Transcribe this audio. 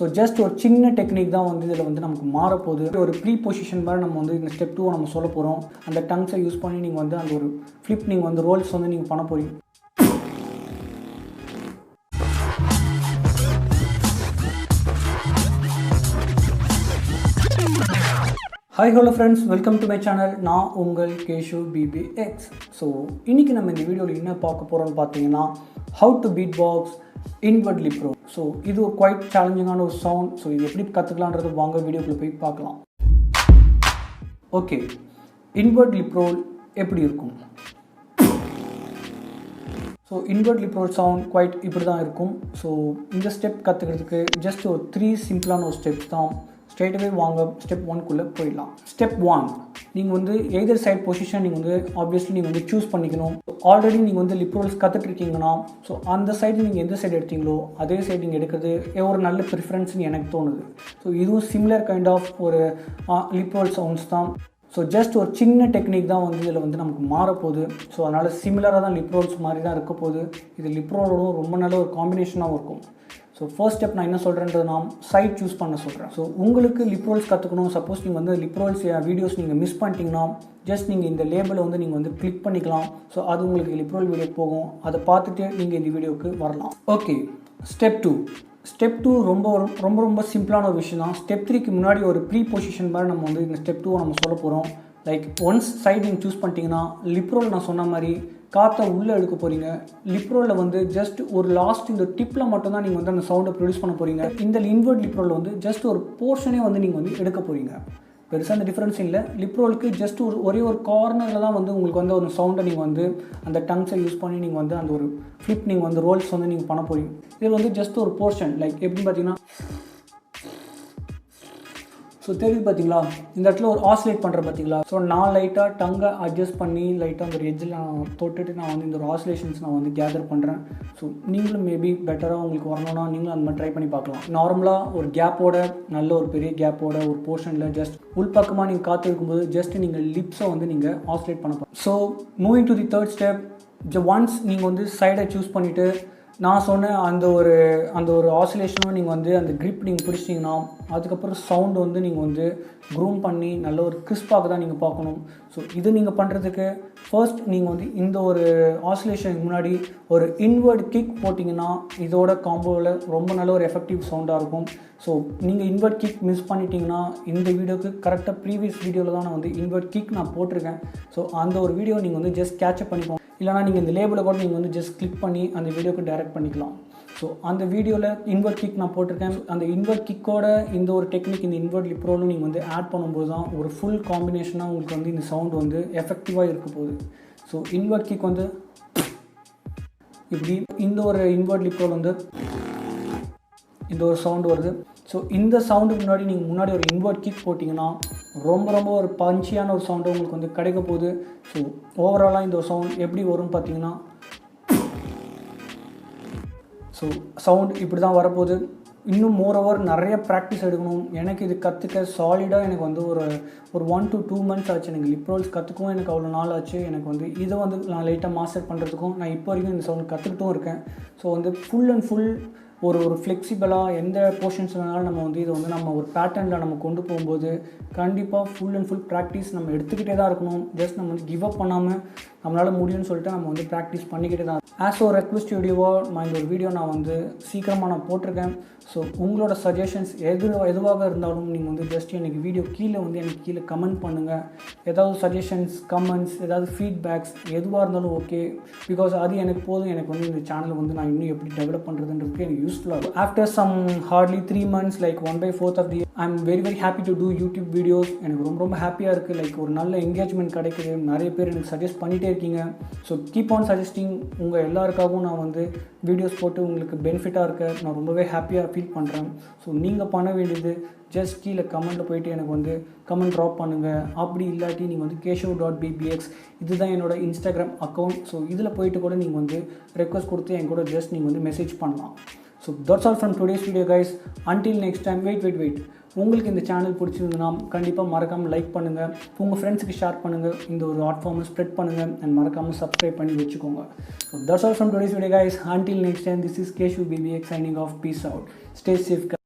So just ஒரு சின்ன technique தான் வந்து இதில் வந்து நமக்கு மாறப்போகுது. ஒரு ப்ரீ பொசிஷன் மாதிரி நம்ம வந்து இந்த ஸ்டெப் 2 நம்ம சொல்ல போகிறோம். அந்த டங்ஸை யூஸ் பண்ணி நீங்கள் வந்து அந்த ஒரு ஃப்ளிப் நீங்கள் வந்து ரோல்ஸ் வந்து நீங்கள் பண்ண போகிறீங்க. Hi hello friends, welcome to my channel. நான் உங்கள் கேஷவ் Bbx. ஸோ இன்றைக்கி நம்ம இந்த வீடியோவில் என்ன பார்க்க போகிறோம்னு பார்த்தீங்கன்னா, ஹவு டு பீட்பாக்ஸ் இன்வர்ட் லிப்ரோல். ஸோ இது ஒரு குவைட் சேலஞ்சிங்கான ஒரு சவுண்ட். ஸோ இது எப்படி கற்றுக்கலான்றது வாங்க வீடியோக்குள்ளே போய் பார்க்கலாம். ஓகே, இன்வர்ட் லிப்ரோல் எப்படி இருக்கும்? ஸோ இன்வர்ட் லிப்ரோல் சவுண்ட் குவைட் இப்படி தான் இருக்கும். ஸோ இந்த ஸ்டெப் கற்றுக்கிறதுக்கு ஜஸ்ட் ஒரு 3 சிம்பிளான ஒரு ஸ்டெப்ஸ் தான். ஸ்ட்ரெயிட்டாகவே வாங்க ஸ்டெப் 1குள்ளே போயிடலாம். ஸ்டெப் 1, நீங்கள் வந்து எய்தர் சைட் பொசிஷன் நீங்கள் வந்து ஆப்வியஸ்லி நீங்கள் வந்து சூஸ் பண்ணிக்கணும். ஆல்ரெடி நீங்கள் வந்து லிப்ரோல்ஸ் கற்றுட்ருக்கீங்கன்னா ஸோ அந்த சைடு நீங்கள் எந்த சைடு எடுத்தீங்களோ அதே சைடு நீங்கள் எடுக்கிறது ஒரு நல்ல ப்ரிஃபரன்ஸ்னு எனக்கு தோணுது. ஸோ இதுவும் சிமிலர் கைண்ட் ஆஃப் ஒரு லிப்ரோல் சவுண்ட்ஸ் தான். ஸோ ஜஸ்ட் ஒரு சின்ன டெக்னிக் தான் வந்து இதில் வந்து நமக்கு மாறப்போகுது. ஸோ அதனால் சிமிலராக தான் லிப்ரோல்ஸ் மாதிரி தான் இருக்க போகுது. இது லிப்ரோலோடும் ரொம்ப நல்ல ஒரு காம்பினேஷனாகவும் இருக்கும். ஸோ ஃபர்ஸ்ட் ஸ்டெப் நான் என்ன சொல்கிறேன்றது, நான் சைட் சூஸ் பண்ண சொல்கிறேன். ஸோ உங்களுக்கு லிப்ரோல்ஸ் கற்றுக்கணும், சப்போஸ் நீங்கள் வந்து லிப்ரோல்ஸ் வீடியோஸ் நீங்கள் மிஸ் பண்ணிட்டீங்கன்னா ஜஸ்ட் நீங்கள் இந்த லேபிளை வந்து நீங்கள் வந்து கிளிக் பண்ணிக்கலாம். ஸோ அது உங்களுக்கு லிப்ரோல் வீடியோ போகும். அதை பார்த்துட்டு நீங்கள் இந்த வீடியோவுக்கு வரலாம். Okay, step 2. ஸ்டெப் 2 ரொம்ப சிம்பிளான ஒரு விஷயம் தான். ஸ்டெப் 3க்கு முன்னாடி ஒரு ப்ரீ பொசிஷன் மாதிரி நம்ம வந்து இந்த ஸ்டெப் 2 நம்ம சொல்ல போகிறோம். லைக் ஒன்ஸ் சைட் நீங்கள் சூஸ் பண்ணிட்டீங்கன்னா லிப்ரோல் நான் சொன்ன மாதிரி காற்றை உள்ளே எடுக்க போகிறீங்க. லிப்ரோலில் வந்து ஜஸ்ட் ஒரு லாஸ்ட் இந்த டிப்பில் மட்டும்தான் நீங்கள் வந்து அந்த சவுண்டை ப்ரொடியூஸ் பண்ண போகிறீங்க. இந்த இன்வர்ட் லிப்ரோலில் வந்து ஜஸ்ட் ஒரு போர்ஷனே வந்து நீங்கள் வந்து எடுக்க போகிறீங்க. பெருசாக அந்த டிஃப்ரென்ஸ் இல்லை. லிப்ரோலுக்கு ஜஸ்ட் ஒரே ஒரு கார்னரில் தான் வந்து உங்களுக்கு வந்து ஒரு சவுண்டை நீங்கள் வந்து அந்த டங்ஸை யூஸ் பண்ணி நீங்கள் வந்து அந்த ஒரு ஃப்ளிப் நீங்கள் வந்து ரோல்ஸ் வந்து நீங்கள் பண்ண போகிறீங்க. இது வந்து ஜஸ்ட் ஒரு போர்ஷன். லைக் எப்படி பார்த்தீங்கன்னா, ஸோ தெரியுது பார்த்தீங்களா, இந்த இடத்துல ஒரு ஆசிலேட் பண்ணுற பார்த்தீங்களா. ஸோ நான் லைட்டாக டங்கை அட்ஜஸ்ட் பண்ணி லைட்டாக அந்த ஒரு எட்ஜில் நான் தொட்டுட்டு நான் வந்து இந்த ஒரு ஆசிலேஷன்ஸ் நான் வந்து கேதர் பண்ணுறேன். ஸோ நீங்களும் மேபி பெட்டராக உங்களுக்கு வரணும்னா நீங்களும் அந்த மாதிரி ட்ரை பண்ணி பார்க்கலாம். நார்மலாக ஒரு கேப்போட, நல்ல ஒரு பெரிய கேப்போட ஒரு போர்ஷனில் ஜஸ்ட் உள்பக்கமாக நீங்கள் காற்று இருக்கும்போது ஜஸ்ட் நீங்கள் லிப்ஸை வந்து நீங்கள் ஆசிலேட் பண்ண போகிறோம். So moving to the third step, once நீங்கள் வந்து சைடை சூஸ் பண்ணிவிட்டு நான் சொன்ன அந்த ஒரு ஆசிலேஷனும் நீங்கள் வந்து அந்த க்ரிப் நீங்கள் பிடிச்சிட்டிங்கன்னா அதுக்கப்புறம் சவுண்டு வந்து நீங்கள் வந்து க்ரூம் பண்ணி நல்ல ஒரு கிறிஸ்பாக தான் நீங்கள் பார்க்கணும். ஸோ இது நீங்கள் பண்ணுறதுக்கு ஃபர்ஸ்ட் நீங்கள் வந்து இந்த ஒரு ஆசிலேஷனுக்கு முன்னாடி ஒரு இன்வர்ட் கிக் போட்டிங்கன்னா இதோட காம்போவில் ரொம்ப நல்ல ஒரு எஃபெக்டிவ் சவுண்டாக இருக்கும். ஸோ நீங்கள் இன்வர்ட் கிக் மிஸ் பண்ணிட்டீங்கன்னா இந்த வீடியோக்கு கரெக்டாக ப்ரீவியஸ் வீடியோவில் தான் நான் வந்து இன்வர்ட் கிக் நான் போட்டிருக்கேன். ஸோ அந்த ஒரு வீடியோ நீங்கள் வந்து ஜஸ்ட் கேட்சப் பண்ணிக்கோங்க. இல்லைனா நீங்கள் இந்த லேபிளை கூட நீங்கள் வந்து ஜஸ்ட் கிளிக் பண்ணி அந்த வீடியோக்கு டைரக்ட் பண்ணிக்கலாம். ஸோ அந்த வீடியோவில் இன்வர்ட் கிக் நான் போட்டிருக்கேன். அந்த இன்வர்ட் கிக்கோட இந்த ஒரு டெக்னிக், இந்த இன்வர்ட் லிப்ரோலும் நீங்கள் வந்து ஆட் பண்ணும்போது தான் ஒரு ஃபுல் காம்பினேஷனாக உங்களுக்கு வந்து இந்த சவுண்ட் வந்து எஃபெக்டிவாக இருக்க போகுது. ஸோ இன்வர்ட் கிக் வந்து இப்படி இந்த ஒரு இன்வர்ட் லிப்ரோல் வந்து இந்த ஒரு சவுண்டு வருது. ஸோ இந்த சவுண்டுக்கு முன்னாடி நீங்கள் முன்னாடி ஒரு இன்வர்ட் கிக் போட்டிங்கன்னா ரொம்ப ஒரு பஞ்சியான ஒரு சவுண்டு உங்களுக்கு வந்து கிடைக்க போகுது. ஸோ ஓவராலாக இந்த ஒரு சவுண்ட் எப்படி வரும்னு பார்த்தீங்கன்னா, ஸோ சவுண்ட் இப்படி தான் வரப்போகுது. இன்னும் மோரோவர் நிறைய ப்ராக்டிஸ் எடுக்கணும். எனக்கு இது கற்றுக்க சாலிடாக எனக்கு வந்து ஒரு 1 to 2 months ஆச்சு. எனக்கு லிப்ரோல்ஸ் கற்றுக்கவும் எனக்கு அவ்வளோ நாள் ஆச்சு. எனக்கு வந்து இதை வந்து நான் லைட்டாக மாஸ்டர் பண்ணுறதுக்கும் நான் இப்போ வரைக்கும் இந்த சவுண்ட் கற்றுக்கிட்டும் இருக்கேன். ஸோ வந்து ஃபுல் அண்ட் ஃபுல் ஒரு ஃப்ளெக்சிபிளாக எந்த போர்ஷன்ஸ் வேணாலும் நம்ம வந்து இதை வந்து நம்ம ஒரு பேட்டர்னில் நம்ம கொண்டு போகும்போது கண்டிப்பாக ஃபுல் அண்ட் ஃபுல் ப்ராக்டிஸ் நம்ம எடுத்துக்கிட்டே தான் இருக்கணும். ஜஸ்ட் நம்ம வந்து கிவ் அப் பண்ணாமல் நம்மளால் முடியும்னு சொல்லிட்டு நம்ம வந்து ப்ராக்டிஸ் பண்ணிக்கிட்டே தான். ஆஸ் ஒரு ரெக்வெஸ்ட் வீடியோவாக நான் இந்த ஒரு வீடியோ நான் வந்து சீக்கிரமாக நான் போட்டிருக்கேன். ஸோ உங்களோட சஜஷன்ஸ் எதுவாக இருந்தாலும் நீங்கள் வந்து ஜஸ்ட் எனக்கு வீடியோ எனக்கு கீழே கமெண்ட் பண்ணுங்கள். ஏதாவது சஜஷன்ஸ், கமெண்ட்ஸ், ஏதாவது ஃபீட்பேக்ஸ் எதுவாக இருந்தாலும் ஓகே. பிகாஸ் அது எனக்கு போதும். எனக்கு வந்து இந்த சேனல் வந்து நான் இன்னும் எப்படி டெவலப் பண்ணுறதுன்றதுக்கு எனக்கு யூஸ்ஃபுல்லாக இருக்கும். ஆஃப்டர் சம் ஹார்ட்லி 3 months, லைக் 1/4 of the year, I am very happy to do YouTube videos. எனக்கு ரொம்ப ஹாப்பியாக இருக்குது. லைக் ஒரு நல்ல என்கேஜ்மெண்ட் கிடைக்குது. நிறைய பேர் எனக்கு சஜஸ்ட் பண்ணிகிட்டே இருக்கீங்க. So keep on suggesting. உங்கள் எல்லாருக்காகவும் நான் வந்து வீடியோஸ் போட்டு உங்களுக்கு பெனிஃபிட்டாக இருக்க நான் ரொம்பவே ஹாப்பியாக ஃபீல் பண்ணுறேன். ஸோ நீங்கள் பண்ண வேண்டியது ஜஸ்ட் கீழே கமெண்ட்டில் போய்ட்டு எனக்கு வந்து கமெண்ட் ட்ராப் பண்ணுங்கள். அப்படி இல்லாட்டி நீங்கள் வந்து keshav.bbx இதுதான் என்னோட இன்ஸ்டாகிராம் அக்கௌண்ட். ஸோ இதில் போயிட்டு கூட நீங்கள் வந்து ரெக்வஸ்ட் கொடுத்து என் கூட ஜஸ்ட் நீங்கள் வந்து மெசேஜ் பண்ணலாம். So that's all from today's video guys. Until next time. Wait உங்களுக்கு இந்த சேனல் பிடிச்சிருந்ததுன்னா கண்டிப்பாக மறக்காமல் லைக் பண்ணுங்கள், உங்கள் ஃப்ரெண்ட்ஸுக்கு ஷேர் பண்ணுங்கள், இந்த ஒரு ஆர்ட் ஃபார்மை ஸ்ப்ரெட் பண்ணுங்கள் அண்ட் மறக்காமல் சப்ஸ்கிரைப் பண்ணி வச்சுக்கோங்க. So that's all from today's video guys. Until next time, this is Keshav Bbx signing off. Peace out. Stay safe.